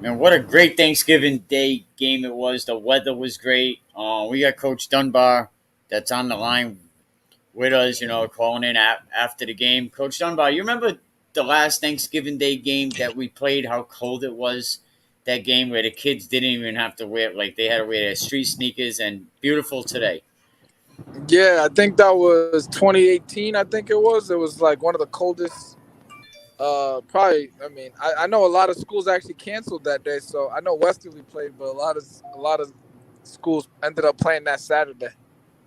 Man, what a great Thanksgiving Day game it was. The weather was great. We got Coach Dunbar that's on the line with us, calling in after the game. Coach Dunbar, you remember the last Thanksgiving Day game that we played, how cold it was? That game where the kids didn't even have to wear, like, they had to wear their street sneakers, and beautiful today. Yeah, I think that was 2018. I think it was. It was like one of the coldest. Probably. I mean, I know a lot of schools actually canceled that day. So I know Westerly played, but a lot of schools ended up playing that Saturday.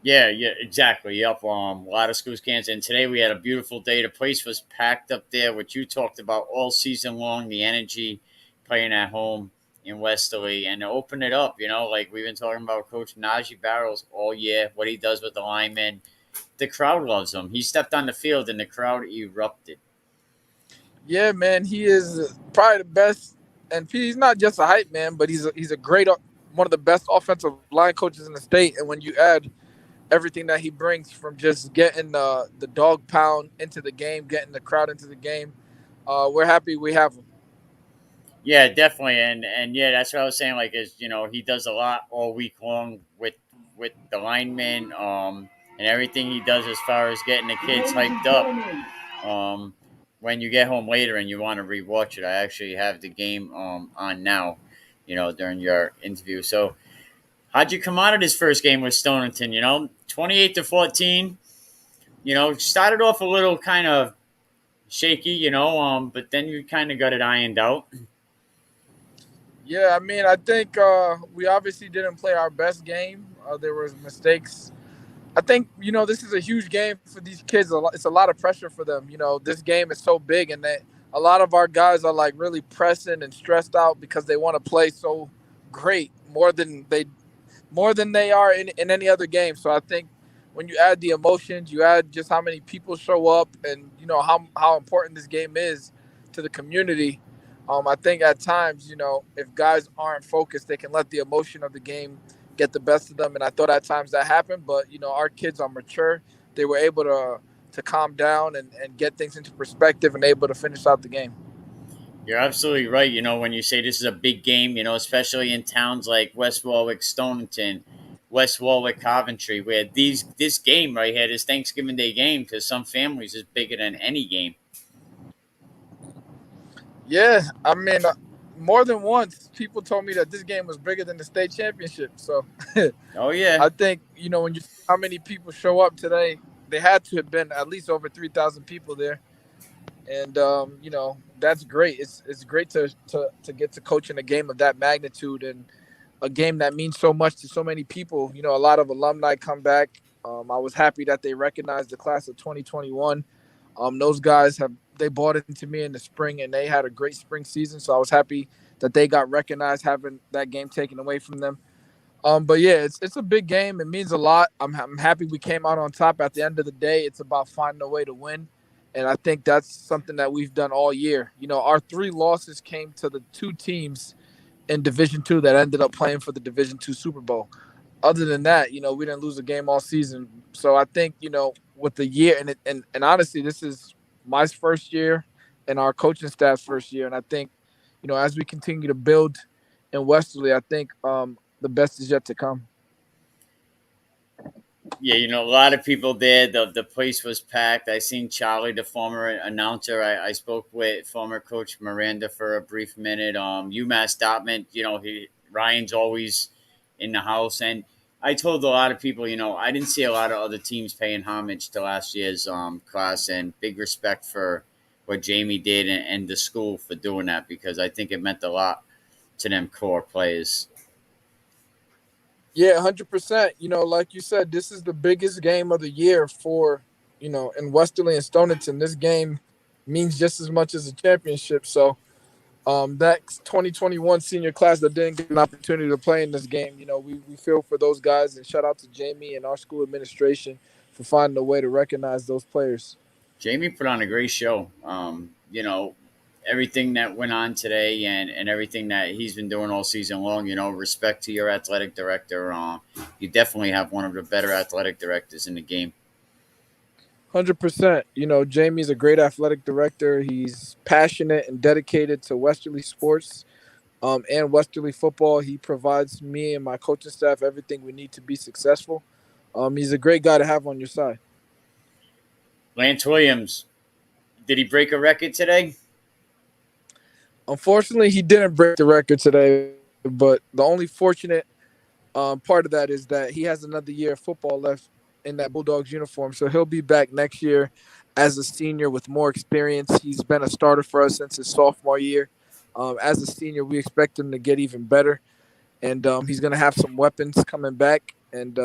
Yeah, yeah, exactly. Yep. A lot of schools canceled. And today we had a beautiful day. The place was packed up there, which you talked about all season long. The energy playing at home in Westerly, and to open it up. Like we've been talking about Coach Najee Barrows all year. What he does with the linemen, the crowd loves him. He stepped on the field, and the crowd erupted. Yeah, man, he is probably the best, and he's not just a hype man, but he's a great, one of the best offensive line coaches in the state. And when you add everything that he brings from just getting the dog pound into the game, getting the crowd into the game, we're happy we have him. Yeah, definitely, and yeah, that's what I was saying. Like, is he does a lot all week long with the linemen, and everything he does as far as getting the kids hyped up. Um, when you get home later and you want to rewatch it, I actually have the game on now. During your interview. So, how'd you come out of this first game with Stonington? 28-14. Started off a little kind of shaky. But then you kind of got it ironed out. Yeah, I mean, I think we obviously didn't play our best game. There was mistakes. I think this is a huge game for these kids. It's a lot of pressure for them. This game is so big, and that a lot of our guys are like really pressing and stressed out because they want to play so great more than they are in any other game. So I think when you add the emotions, you add just how many people show up, and how important this game is to the community. I think at times, if guys aren't focused, they can let the emotion of the game get the best of them. And I thought at times that happened, but our kids are mature. They were able to calm down and get things into perspective and able to finish out the game. You're absolutely right. When you say this is a big game, especially in towns like West Warwick, Stonington, West Warwick, Coventry, where this game right here, this Thanksgiving Day game, because some families is bigger than any game. Yeah, I mean, more than once, people told me that this game was bigger than the state championship. So Oh yeah, I think when you see how many people show up today, they had to have been at least over 3,000 people there, and that's great. It's great to get to coach in a game of that magnitude and a game that means so much to so many people. A lot of alumni come back. I was happy that they recognized the class of 2021. Those guys they bought into me in the spring, and they had a great spring season. So I was happy that they got recognized, having that game taken away from them. But yeah, it's a big game. It means a lot. I'm happy we came out on top. At the end of the day, it's about finding a way to win, and I think that's something that we've done all year. Our three losses came to the two teams in Division Two that ended up playing for the Division Two Super Bowl. Other than that, we didn't lose a game all season. So I think with the year and honestly, this is my first year and our coaching staff's first year, and I think as we continue to build in Westerly, I think the best is yet to come. yeah. A lot of people there. The place was packed. I seen Charlie, the former announcer. I spoke with former coach Miranda for a brief minute. UMass Dartmouth. Ryan's always in the house, and I told a lot of people, I didn't see a lot of other teams paying homage to last year's class, and big respect for what Jamie did and the school for doing that, because I think it meant a lot to them core players. Yeah, 100%. Like you said, this is the biggest game of the year for in Westerly and Stonington. This game means just as much as a championship. So that 2021 senior class that didn't get an opportunity to play in this game, we feel for those guys, and shout out to Jamie and our school administration for finding a way to recognize those players. Jamie put on a great show. Everything that went on today, and everything that he's been doing all season long. Respect to your athletic director. You definitely have one of the better athletic directors in the game. 100%. Jamie's a great athletic director. He's passionate and dedicated to Westerly sports. and Westerly football. He provides me and my coaching staff everything we need to be successful. He's a great guy to have on your side. Lance Williams, did he break a record today? Unfortunately, he didn't break the record today, but the only fortunate part of that is that he has another year of football left in that Bulldogs uniform. So he'll be back next year as a senior with more experience. He's been a starter for us since his sophomore year. As a senior, we expect him to get even better, and he's going to have some weapons coming back. And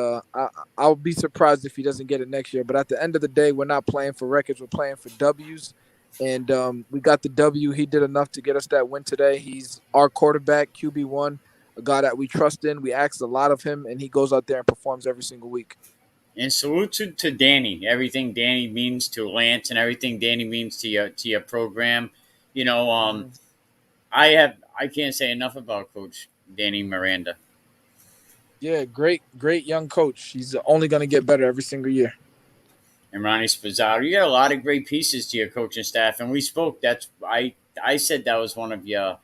I'll be surprised if he doesn't get it next year. But at the end of the day, we're not playing for records; we're playing for W's. And we got the W. He did enough to get us that win today. He's our quarterback, QB1, a guy that we trust in. We ask a lot of him, and he goes out there and performs every single week. And salute to Danny. Everything Danny means to Lance, and everything Danny means to your program. You know, Mhm. I can't say enough about Coach Danny Miranda Yeah, great young coach. He's only going to get better every single year. and Ronnie Spazzato. You got a lot of great pieces to your coaching staff, and we spoke. I said that was one of your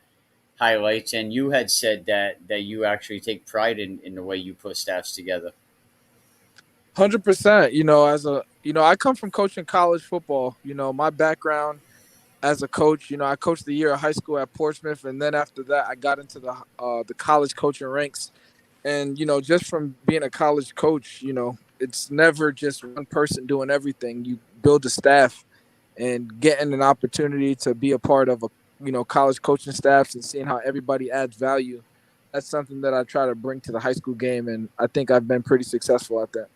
highlights, and you had said that you actually take pride in the way you put staffs together. 100%. I come from coaching college football. My background as a coach. I coached the year of high school at Portsmouth, and then after that, I got into the college coaching ranks. And just from being a college coach, it's never just one person doing everything. You build a staff, and getting an opportunity to be a part of a college coaching staffs and seeing how everybody adds value. That's something that I try to bring to the high school game, and I think I've been pretty successful at that.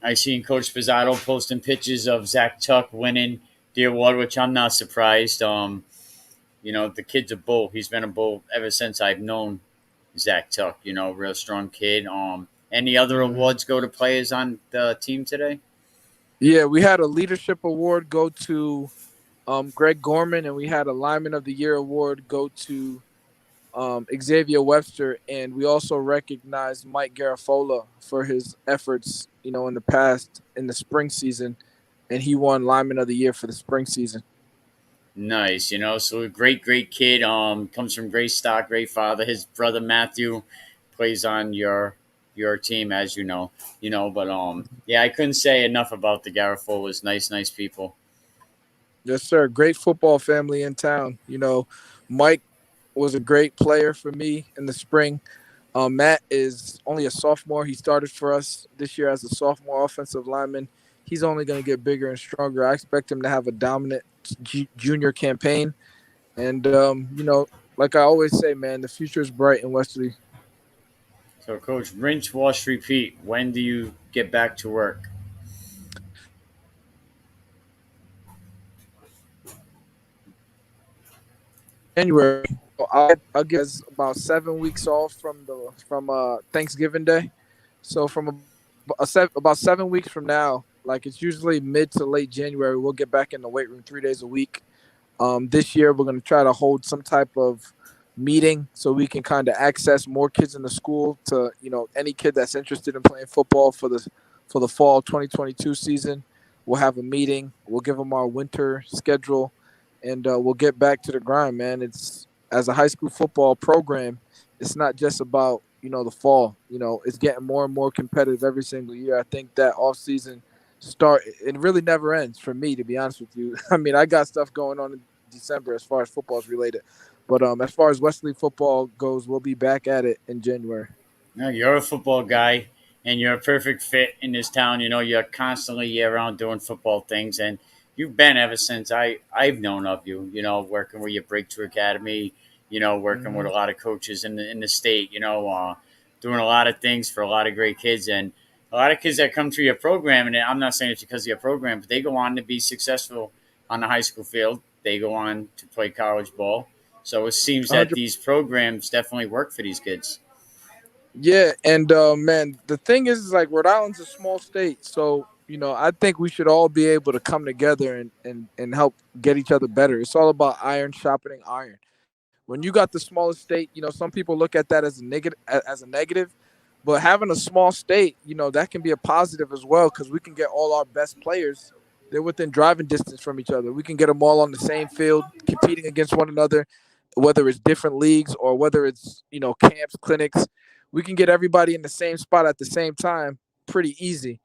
I seen Coach Spazzato posting pictures of Zach Tuck winning the award, which I'm not surprised. The kid's a bull. He's been a bull ever since I've known Zach Tuck. Real strong kid. Any other Mhm. awards go to players on the team today? Yeah, we had a leadership award go to Greg Gorman, and we had a Lineman of the Year award go to Xavier Webster, and we also recognized Mike Garafola for his efforts, in the past in the spring season, and he won Lineman of the Year for the spring season. Nice. So a great kid. Comes from great stock, great father. His brother Matthew plays on your team, as you know. But yeah, I couldn't say enough about the Garafolas. Nice people. Yes, sir. Great football family in town. Mike was a great player for me in the spring. Matt is only a sophomore. He started for us this year as a sophomore offensive lineman. He's only going to get bigger and stronger. I expect him to have a dominant junior campaign. And, like I always say, man, the future is bright in Westerly. So, Coach, rinse, wash, repeat. When do you get back to work? January. I'll give us about 7 weeks off from Thanksgiving Day. So about 7 weeks from now, like it's usually mid to late January, we'll get back in the weight room 3 days a week. This year, we're going to try to hold some type of meeting so we can kind of access more kids in the school to, any kid that's interested in playing football for the fall 2022 season. We'll have a meeting. We'll give them our winter schedule, and we'll get back to the grind, man. It's as a high school football program, it's not just about the fall. It's getting more and more competitive every single year. I think that off season start it really never ends for me, to be honest with you. I mean, I got stuff going on in December as far as football is related, but as far as Wesley football goes, we'll be back at it in January. No, you're a football guy, and you're a perfect fit in this town. You're constantly year round doing football things, and you've been ever since I've known of you. Working with your Breakthrough Academy. Working with Hmm. a lot of coaches in the state. Doing a lot of things for a lot of great kids, and a lot of kids that come through your program. And I'm not saying it's because of your program, but they go on to be successful on the high school field. They go on to play college ball. So it seems that 100. these programs definitely work for these kids. Yeah, and man, the thing is like Rhode Island's a small state, so I think we should all be able to come together and help get each other better. It's all about iron sharpening iron. When you got the smallest state, some people look at that as a negative, but having a small state, that can be a positive as well because we can get all our best players. They're within driving distance from each other. We can get them all on the same field, competing against one another. whether it's different leagues or whether it's, camps, clinics, we can get everybody in the same spot at the same time pretty easy.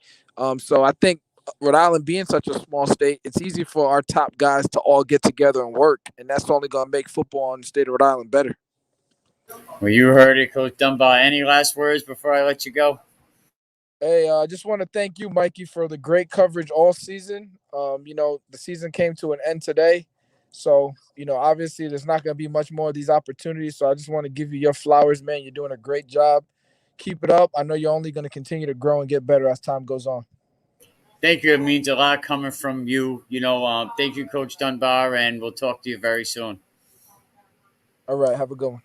So I think Rhode Island being such a small state, it's easy for our top guys to all get together and work, and that's only going to make football in the state of Rhode Island better. Well, you heard it, Coach Dunbar. Any last words before I let you go? Hey, I just want to thank you, Mikey, for the great coverage all season. The season came to an end today. So, obviously there's not going to be much more of these opportunities. So I just want to give you your flowers, man. You're doing a great job. Keep it up. I know you're only going to continue to grow and get better as time goes on. Thank you. It means a lot coming from you. Thank you, Coach Dunbar, and we'll talk to you very soon. All right. Have a good one.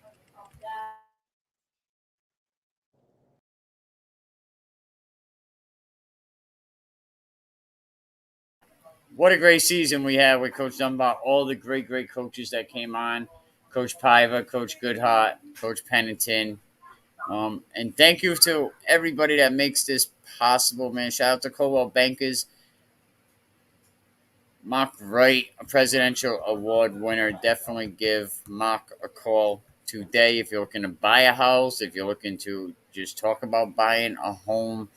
What a great season we had with Coach Dunbar. All the great, great coaches that came on. Coach Piva, Coach Goodhart, Coach Pennington. And thank you to everybody that makes this possible, man. Shout out to Coldwell Bankers. Mark Wright, a presidential award winner. Definitely give Mark a call today if you're looking to buy a house, if you're looking to just talk about buying a home.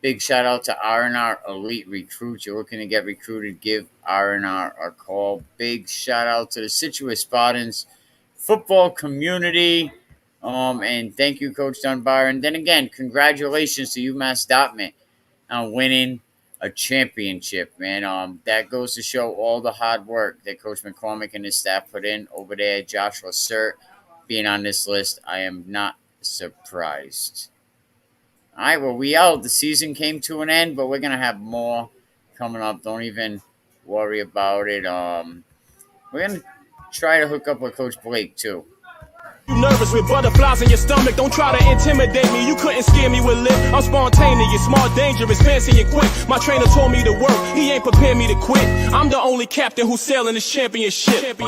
Big shout out to R&R Elite Recruits. You're looking to get recruited, give R&R a call. Big shout out to the Scituate Spartans football community. And thank you, Coach Dunbar. And then again, congratulations to UMass Dartmouth on winning a championship, man. That goes to show all the hard work that Coach McCormick and his staff put in over there. Joshua Surt being on this list, I am not surprised. All right, well, we out. The season came to an end, but we're going to have more coming up. Don't even worry about it. We're going to try to hook up with Coach Blake, too. You nervous with butterflies in your stomach, don't try to intimidate me, you couldn't scare me with lip. I'm spontaneous, smart, dangerous, fancy and quick. My trainer told me to work, he ain't prepared me to quit. I'm the only captain who's sailing this championship.